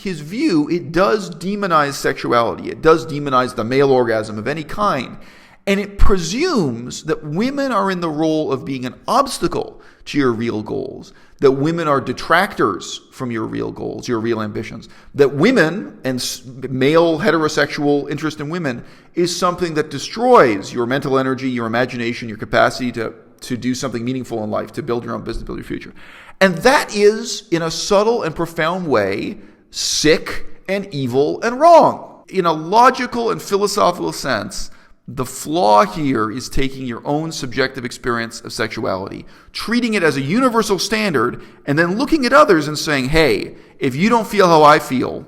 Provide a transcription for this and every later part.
his view, it does demonize sexuality. It does demonize the male orgasm of any kind. And it presumes that women are in the role of being an obstacle to your real goals, that women are detractors from your real goals, your real ambitions, that women and male heterosexual interest in women is something that destroys your mental energy, your imagination, your capacity to do something meaningful in life, to build your own business, build your future. And that is, in a subtle and profound way, sick and evil and wrong. In a logical and philosophical sense, the flaw here is taking your own subjective experience of sexuality, treating it as a universal standard, and then looking at others and saying, hey, if you don't feel how I feel,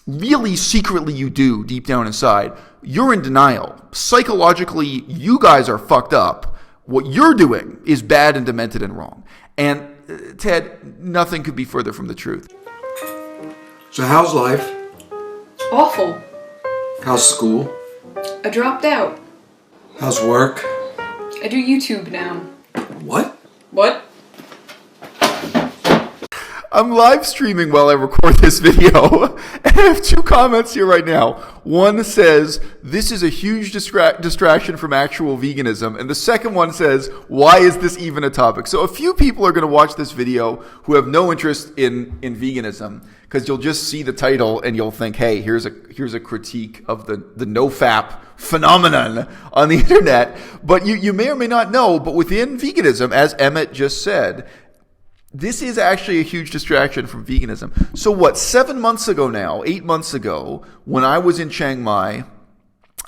really secretly you do deep down inside, you're in denial. Psychologically, you guys are fucked up. What you're doing is bad and demented and wrong. And Ted, nothing could be further from the truth. So how's life? Awful. How's school? I dropped out. How's work? I do YouTube now. What? What? I'm live streaming while I record this video, and I have two comments here right now. One says, this is a huge distraction from actual veganism, and the second one says, why is this even a topic? So a few people are going to watch this video who have no interest in veganism, because you'll just see the title and you'll think, hey, here's a critique of the NOFAP phenomenon on the internet. But you may or may not know, but within veganism, as Emmett just said, this is actually a huge distraction from veganism. So what, 7 months ago now, 8 months ago, when I was in Chiang Mai,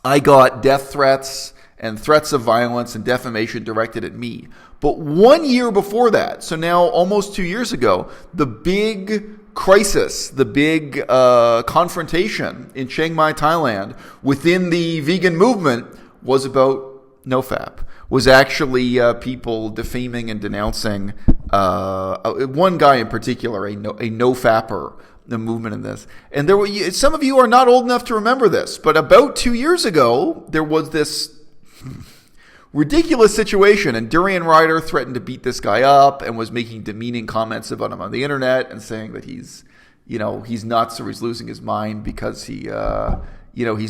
I got death threats and threats of violence and defamation directed at me. But 1 year before that, so now almost 2 years ago, the big crisis, the big confrontation in Chiang Mai, Thailand, within the vegan movement was about NOFAP, was actually people defaming and denouncing one guy in particular, a NoFapper, the movement in this. And there were, some of you are not old enough to remember this, but about 2 years ago, there was this ridiculous situation, and Durian Ryder threatened to beat this guy up and was making demeaning comments about him on the internet and saying that he's nuts or he's losing his mind because he's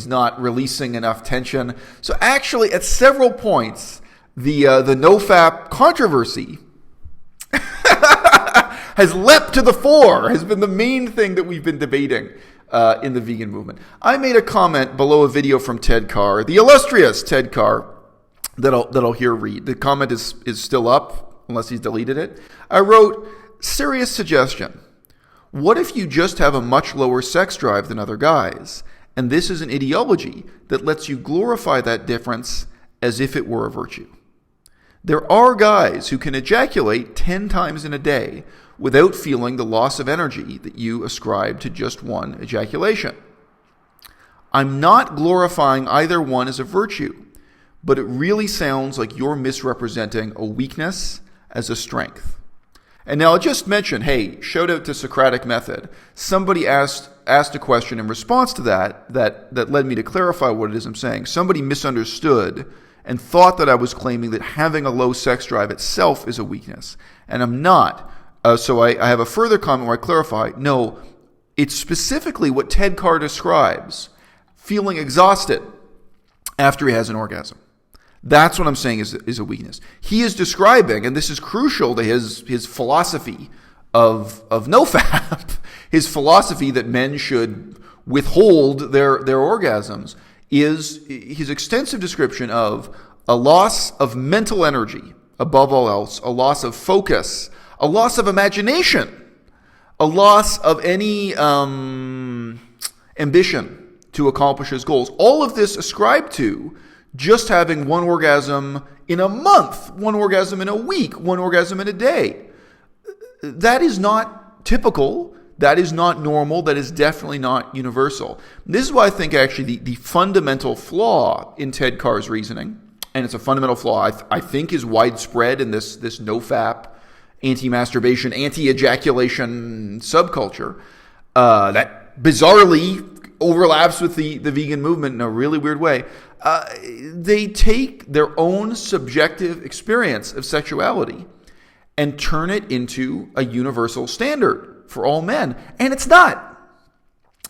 not releasing enough tension. So actually, at several points, the NoFap controversy has leapt to the fore, has been the main thing that we've been debating in the vegan movement. I made a comment below a video from Ted Carr, the illustrious Ted Carr, that I'll here read. The comment is still up, unless he's deleted it. I wrote, serious suggestion. What if you just have a much lower sex drive than other guys, and this is an ideology that lets you glorify that difference as if it were a virtue? There are guys who can ejaculate 10 times in a day without feeling the loss of energy that you ascribe to just one ejaculation. I'm not glorifying either one as a virtue, but it really sounds like you're misrepresenting a weakness as a strength. And now I'll just mention, hey, shout out to Socratic Method. Somebody asked a question in response to that led me to clarify what it is I'm saying. Somebody misunderstood and thought that I was claiming that having a low sex drive itself is a weakness. And I'm not. So I have a further comment where I clarify, no, it's specifically what Ted Carr describes, feeling exhausted after he has an orgasm. That's what I'm saying is a weakness. He is describing, and this is crucial to his philosophy of NoFap, his philosophy that men should withhold their orgasms, is his extensive description of a loss of mental energy, above all else, a loss of focus, a loss of imagination, a loss of any ambition to accomplish his goals. All of this ascribed to just having one orgasm in a month, one orgasm in a week, one orgasm in a day. That is not typical. That is not normal. That is definitely not universal. This is why I think actually the fundamental flaw in Ted Carr's reasoning, and it's a fundamental flaw I think is widespread in this NoFap, anti-masturbation, anti-ejaculation subculture, that bizarrely overlaps with the vegan movement in a really weird way. They take their own subjective experience of sexuality and turn it into a universal standard for all men. And it's not.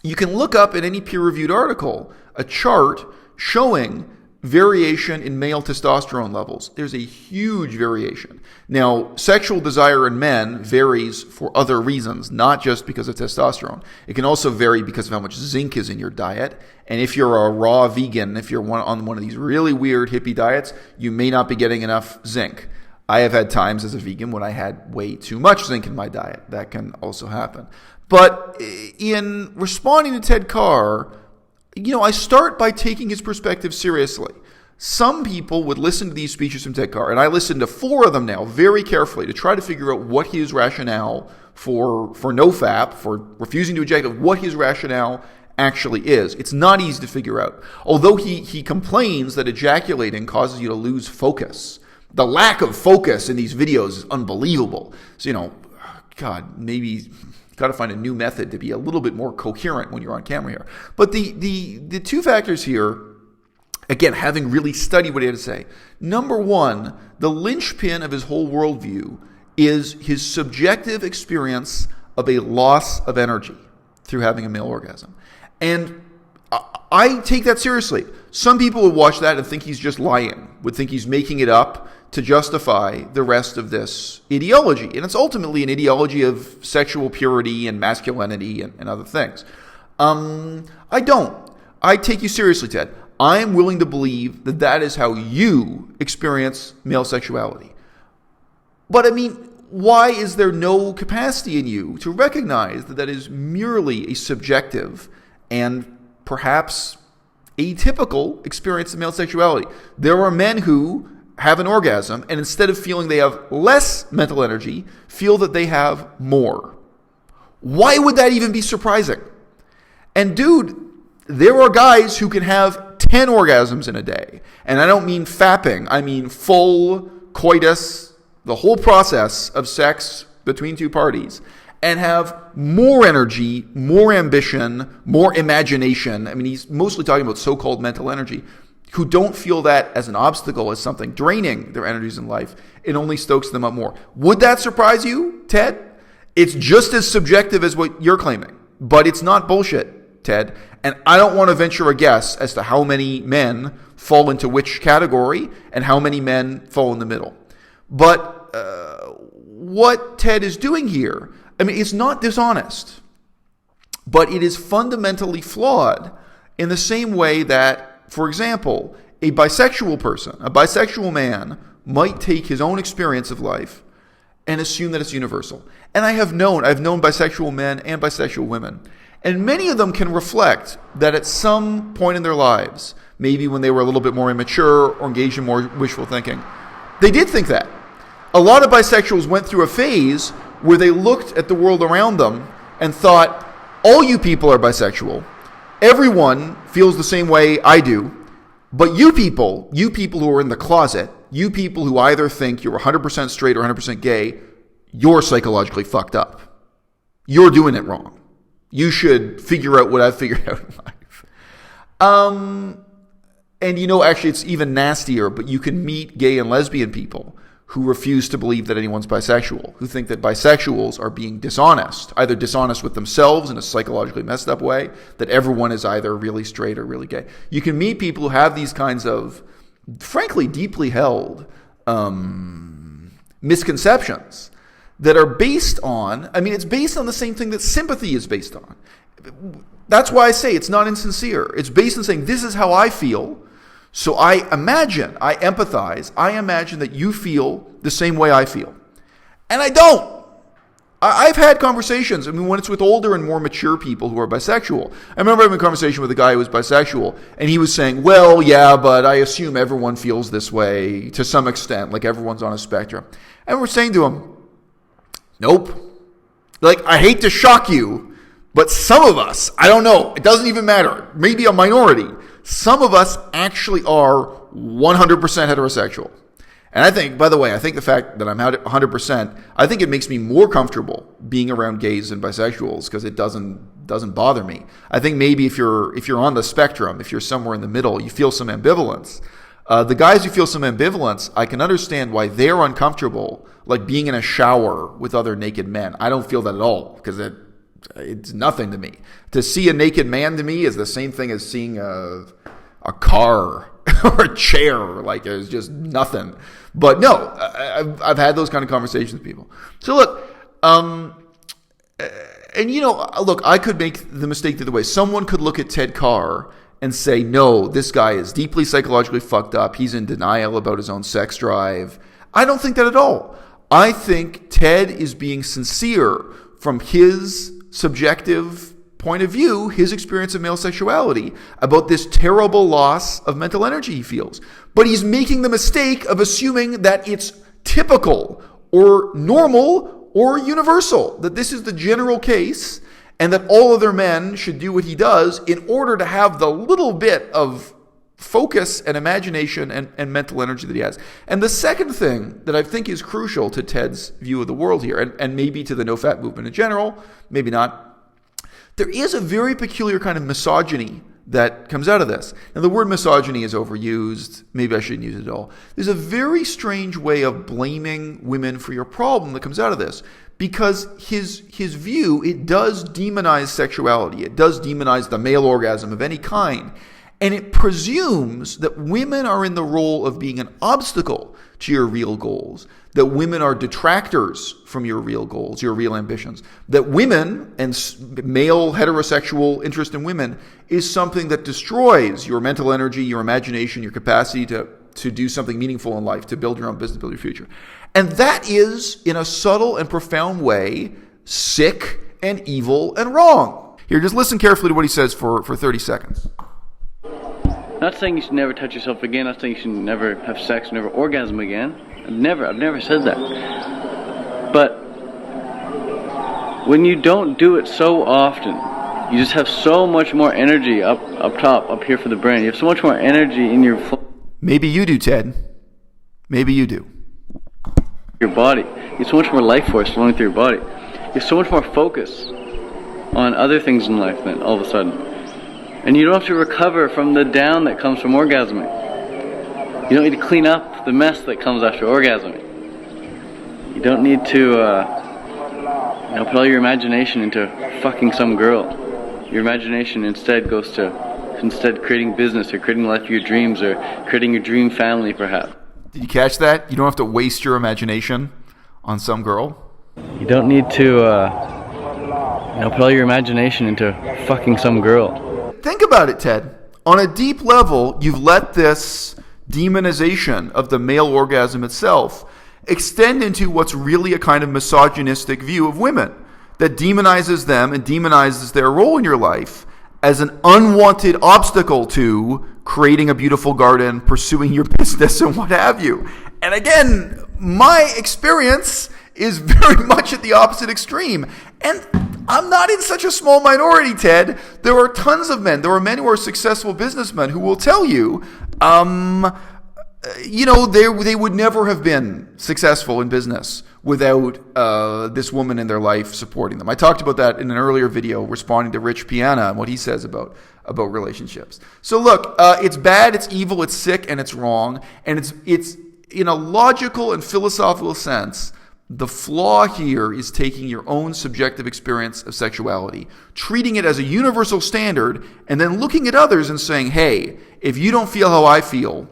You can look up in any peer-reviewed article a chart showing variation in male testosterone levels. There's a huge variation. Now, sexual desire in men varies for other reasons, not just because of testosterone. It can also vary because of how much zinc is in your diet. And if you're a raw vegan, if you're on one of these really weird hippie diets, you may not be getting enough zinc. I have had times as a vegan when I had way too much zinc in my diet. That can also happen. But in responding to Ted Carr, I start by taking his perspective seriously. Some people would listen to these speeches from Ted Carr, and I listened to 4 of them now very carefully to try to figure out what his rationale for NOFAP, for refusing to ejaculate, what his rationale actually is. It's not easy to figure out. Although he complains that ejaculating causes you to lose focus. The lack of focus in these videos is unbelievable. So, God, maybe got to find a new method to be a little bit more coherent when you're on camera here. But the 2 factors here, again, having really studied what he had to say. Number 1, the linchpin of his whole worldview is his subjective experience of a loss of energy through having a male orgasm. And I take that seriously. Some people would watch that and think he's just lying, would think he's making it up to justify the rest of this ideology. And it's ultimately an ideology of sexual purity and masculinity and other things. I don't. I take you seriously, Ted. I am willing to believe that that is how you experience male sexuality. But why is there no capacity in you to recognize that that is merely a subjective and perhaps atypical experience of male sexuality? There are men who have an orgasm, and instead of feeling they have less mental energy, feel that they have more. Why would that even be surprising? And dude, there are guys who can have 10 orgasms in a day. And I don't mean fapping. I mean full coitus, the whole process of sex between 2 parties, and have more energy, more ambition, more imagination. He's mostly talking about so-called mental energy, who don't feel that as an obstacle, as something draining their energies in life. It only stokes them up more. Would that surprise you, Ted? It's just as subjective as what you're claiming, but it's not bullshit, Ted. And I don't want to venture a guess as to how many men fall into which category and how many men fall in the middle. But what Ted is doing here, it's not dishonest, but it is fundamentally flawed in the same way that, for example, a bisexual person, a bisexual man, might take his own experience of life and assume that it's universal. And I've known bisexual men and bisexual women, and many of them can reflect that at some point in their lives, maybe when they were a little bit more immature or engaged in more wishful thinking, they did think that. A lot of bisexuals went through a phase where they looked at the world around them and thought, all you people are bisexual. Everyone feels the same way I do, but you people who are in the closet, you people who either think you're 100% straight or 100% gay, you're psychologically fucked up. You're doing it wrong. You should figure out what I've figured out in life. And actually it's even nastier, but you can meet gay and lesbian people who refuse to believe that anyone's bisexual, who think that bisexuals are being dishonest, either dishonest with themselves in a psychologically messed up way, that everyone is either really straight or really gay. You can meet people who have these kinds of, frankly, deeply held misconceptions that are based on, it's based on the same thing that sympathy is based on. That's why I say it's not insincere. It's based on saying, this is how I feel, so I empathize, I imagine that you feel the same way I feel. And I don't. I've had conversations, when it's with older and more mature people who are bisexual. I remember having a conversation with a guy who was bisexual, and he was saying, well, yeah, but I assume everyone feels this way to some extent, like everyone's on a spectrum. And we're saying to him, nope. I hate to shock you, but some of us, I don't know, it doesn't even matter, maybe a minority, some of us actually are 100% heterosexual. And I think the fact that I'm 100%, I think it makes me more comfortable being around gays and bisexuals because it doesn't bother me. I think maybe if you're on the spectrum, if you're somewhere in the middle, you feel some ambivalence. The guys who feel some ambivalence, I can understand why they're uncomfortable, like being in a shower with other naked men. I don't feel that at all because it's nothing to me. To see a naked man to me is the same thing as seeing a car or a chair. Like, it's just nothing. But no, I've had those kind of conversations with people. So look, and look, I could make the mistake the other way. Someone could look at Ted Carr and say, no, this guy is deeply psychologically fucked up. He's in denial about his own sex drive. I don't think that at all. I think Ted is being sincere from his subjective point of view, his experience of male sexuality, about this terrible loss of mental energy he feels. But he's making the mistake of assuming that it's typical or normal or universal, that this is the general case, and that all other men should do what he does in order to have the little bit of focus and imagination and mental energy that he has. And the second thing that I think is crucial to Ted's view of the world here, and maybe to the NoFap movement in general, maybe not, there is a very peculiar kind of misogyny that comes out of this. Now, the word misogyny is overused. Maybe I shouldn't use it at all. There's a very strange way of blaming women for your problem that comes out of this, because his view, it does demonize sexuality. It does demonize the male orgasm of any kind. And it presumes that women are in the role of being an obstacle to your real goals, that women are detractors from your real goals, your real ambitions, that women and male heterosexual interest in women is something that destroys your mental energy, your imagination, your capacity to do something meaningful in life, to build your own business, build your future. And that is, in a subtle and profound way, sick and evil and wrong. Here, just listen carefully to what he says for 30 seconds. Not saying you should never touch yourself again. Not saying you should never have sex, never orgasm again. I've never said that. But when you don't do it so often, you just have so much more energy up top, up here for the brain. You have so much more energy in your Maybe you do, Ted. Maybe you do. Your body. You have so much more life force flowing through your body. You have so much more focus on other things in life then all of a sudden. And you don't have to recover from the down that comes from orgasming. You don't need to clean up the mess that comes after orgasming. You don't need to put all your imagination into fucking some girl. Your imagination instead goes to creating business or creating the life of your dreams or creating your dream family perhaps. Did you catch that? You don't have to waste your imagination on some girl. You don't need to put all your imagination into fucking some girl. Think about it, Ted. On a deep level, you've let this demonization of the male orgasm itself extend into what's really a kind of misogynistic view of women that demonizes them and demonizes their role in your life as an unwanted obstacle to creating a beautiful garden, pursuing your business, and what have you. And again, my experience is very much at the opposite extreme. And I'm not in such a small minority, Ted. There are tons of men. There are men who are successful businessmen who will tell you, they would never have been successful in business without this woman in their life supporting them. I talked about that in an earlier video, responding to Rich Piana and what he says about relationships. So look, it's bad, it's evil, it's sick, and it's wrong. And it's in a logical and philosophical sense, the flaw here is taking your own subjective experience of sexuality, treating it as a universal standard, and then looking at others and saying, hey, if you don't feel how I feel,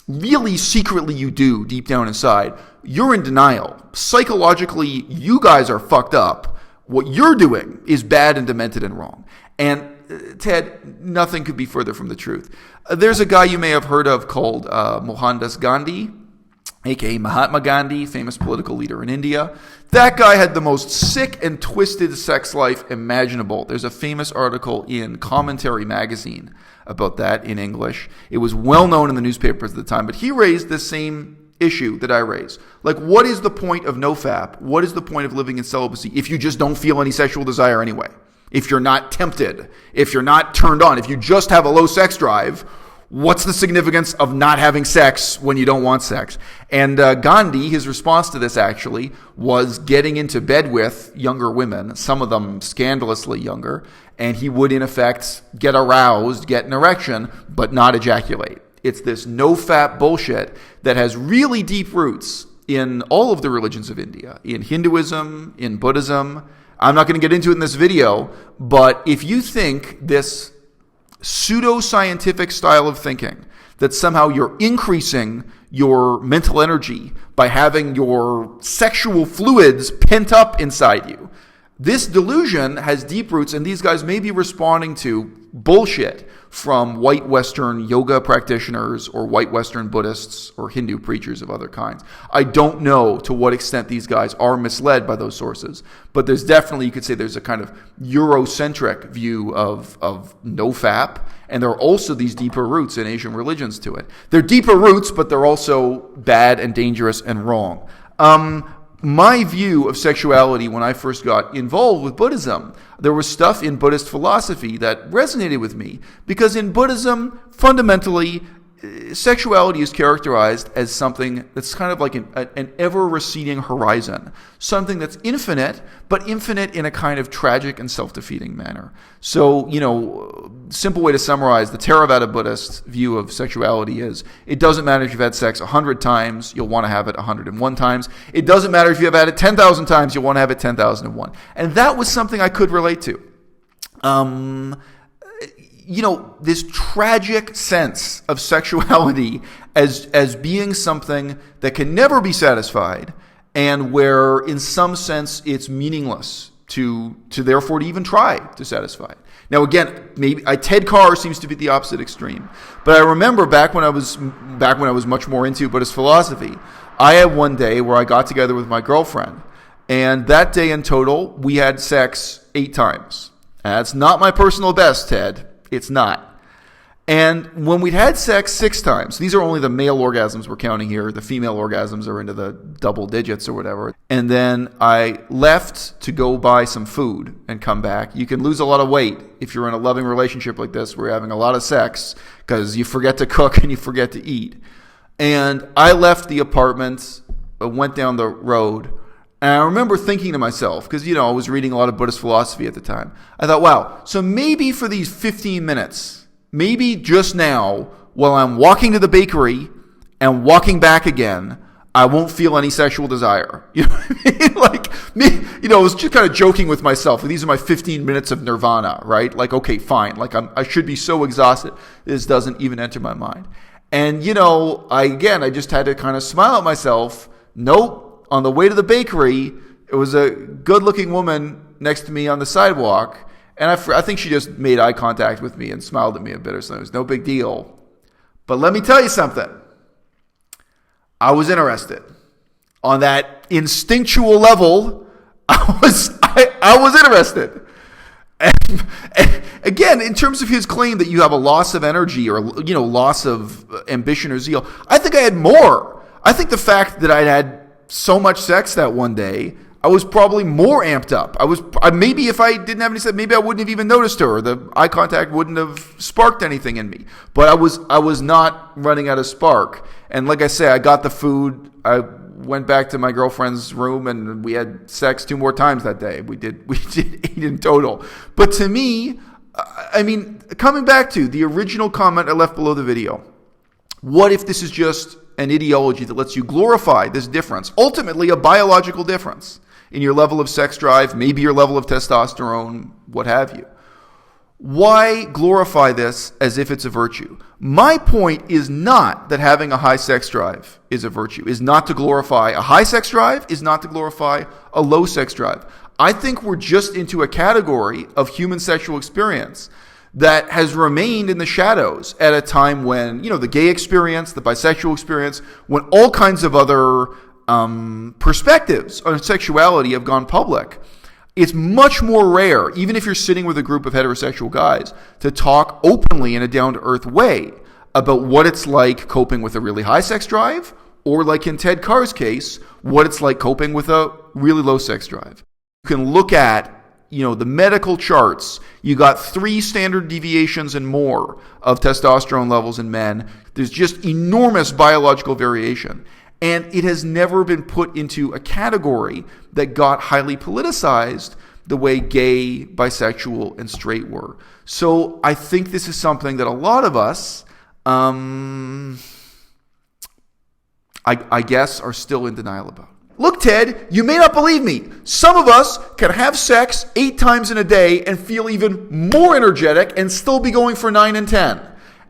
really secretly you do deep down inside, you're in denial. Psychologically, you guys are fucked up. What you're doing is bad and demented and wrong. And Ted, nothing could be further from the truth. There's a guy you may have heard of called Mohandas Gandhi, aka Mahatma Gandhi, famous political leader in India. That guy had the most sick and twisted sex life imaginable. There's a famous article in Commentary magazine about that in English. It was well known in the newspapers at the time, but he raised the same issue that I raise. Like, what is the point of NoFap? What is the point of living in celibacy if you just don't feel any sexual desire anyway? If you're not tempted, if you're not turned on, if you just have a low sex drive, what's the significance of not having sex when you don't want sex? And Gandhi, his response to this actually was getting into bed with younger women, some of them scandalously younger, and he would in effect get aroused, get an erection, but not ejaculate. It's this NoFap bullshit that has really deep roots in all of the religions of India, in Hinduism, in Buddhism, I'm not going to get into it in this video, but if you think this pseudo-scientific style of thinking, that somehow you're increasing your mental energy by having your sexual fluids pent up inside you, this delusion has deep roots, and these guys may be responding to bullshit from white Western yoga practitioners or white Western Buddhists or Hindu preachers of other kinds. I don't know to what extent these guys are misled by those sources, but there's definitely, you could say there's a kind of Eurocentric view of NOFAP, and there are also these deeper roots in Asian religions to it. They're deeper roots, but they're also bad and dangerous and wrong. My view of sexuality when I first got involved with Buddhism, there was stuff in Buddhist philosophy that resonated with me, because in Buddhism, fundamentally, sexuality is characterized as something that's kind of like an ever-receding horizon, something that's infinite, but infinite in a kind of tragic and self-defeating manner. So, simple way to summarize the Theravada Buddhist view of sexuality is, it doesn't matter if you've had sex 100 times, you'll want to have it 101 times. It doesn't matter if you've had it 10,000 times, you'll want to have it 10,001. And that was something I could relate to. This tragic sense of sexuality as being something that can never be satisfied, and where in some sense it's meaningless to therefore to even try to satisfy it. Now again, maybe Ted Carr seems to be the opposite extreme, but I remember back when I was much more into Buddhist philosophy, I had one day where I got together with my girlfriend, and that day in total we had sex 8 times. That's not my personal best, Ted. It's not. And when we'd had sex 6 times, these are only the male orgasms we're counting here. The female orgasms are into the double digits or whatever. And then I left to go buy some food and come back. You can lose a lot of weight if you're in a loving relationship like this where you're having a lot of sex, because you forget to cook and you forget to eat. And I left the apartment, went down the road, and I remember thinking to myself, because, I was reading a lot of Buddhist philosophy at the time. I thought, wow, so maybe for these 15 minutes, maybe just now, while I'm walking to the bakery and walking back again, I won't feel any sexual desire. You know what I mean? Like, me, I was just kind of joking with myself. These are my 15 minutes of nirvana, right? Like, okay, fine. Like, I should be so exhausted, this doesn't even enter my mind. And, I just had to kind of smile at myself. Nope. On the way to the bakery, it was a good-looking woman next to me on the sidewalk, and I think she just made eye contact with me and smiled at me a bit or something. It was no big deal. But let me tell you something. I was interested. On that instinctual level, I was interested. And again, in terms of his claim that you have a loss of energy or, loss of ambition or zeal, I think I had more. I think the fact that I'd had so much sex that one day, I was probably more amped up. Maybe if I didn't have any sex, maybe I wouldn't have even noticed her. The eye contact wouldn't have sparked anything in me. But I was not running out of spark. And like I say, I got the food. I went back to my girlfriend's room and we had sex 2 more times that day. We did 8 in total. But to me, coming back to the original comment I left below the video, what if this is just an ideology that lets you glorify this difference, ultimately a biological difference in your level of sex drive, maybe your level of testosterone, what have you? Why glorify this as if it's a virtue? My point is not that having a high sex drive is a virtue, is not to glorify a high sex drive, is not to glorify a low sex drive. I think we're just into a category of human sexual experience that has remained in the shadows at a time when, the gay experience, the bisexual experience, when all kinds of other perspectives on sexuality have gone public. It's much more rare, even if you're sitting with a group of heterosexual guys, to talk openly in a down-to-earth way about what it's like coping with a really high sex drive, or like in Ted Carr's case, what it's like coping with a really low sex drive. You can look at the medical charts. You got 3 standard deviations and more of testosterone levels in men. There's just enormous biological variation. And it has never been put into a category that got highly politicized the way gay, bisexual, and straight were. So I think this is something that a lot of us, I guess, are still in denial about. Look, Ted, you may not believe me. Some of us can have sex 8 times in a day and feel even more energetic and still be going for 9 and 10.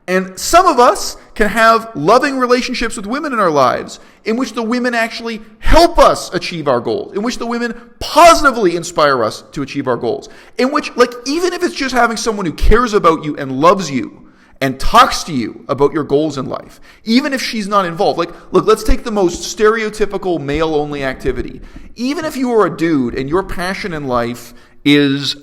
And some of us can have loving relationships with women in our lives in which the women actually help us achieve our goals, in which the women positively inspire us to achieve our goals, in which, like, even if it's just having someone who cares about you and loves you and talks to you about your goals in life, even if she's not involved. Like, look, let's take the most stereotypical male-only activity. Even if you are a dude and your passion in life is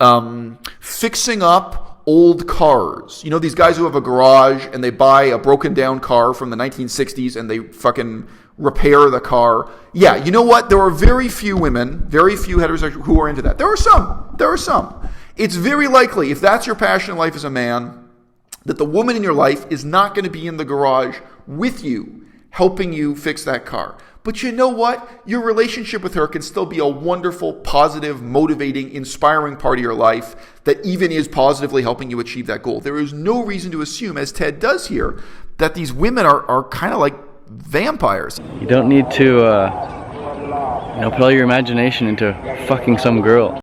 fixing up old cars. You know, these guys who have a garage and they buy a broken down car from the 1960s and they fucking repair the car. Yeah, you know what? There are very few women, very few heterosexuals who are into that. There are some. It's very likely, if that's your passion in life as a man, that the woman in your life is not going to be in the garage with you, helping you fix that car. But you know what? Your relationship with her can still be a wonderful, positive, motivating, inspiring part of your life that even is positively helping you achieve that goal. There is no reason to assume, as Ted does here, that these women are kind of like vampires. You don't need to, put all your imagination into fucking some girl.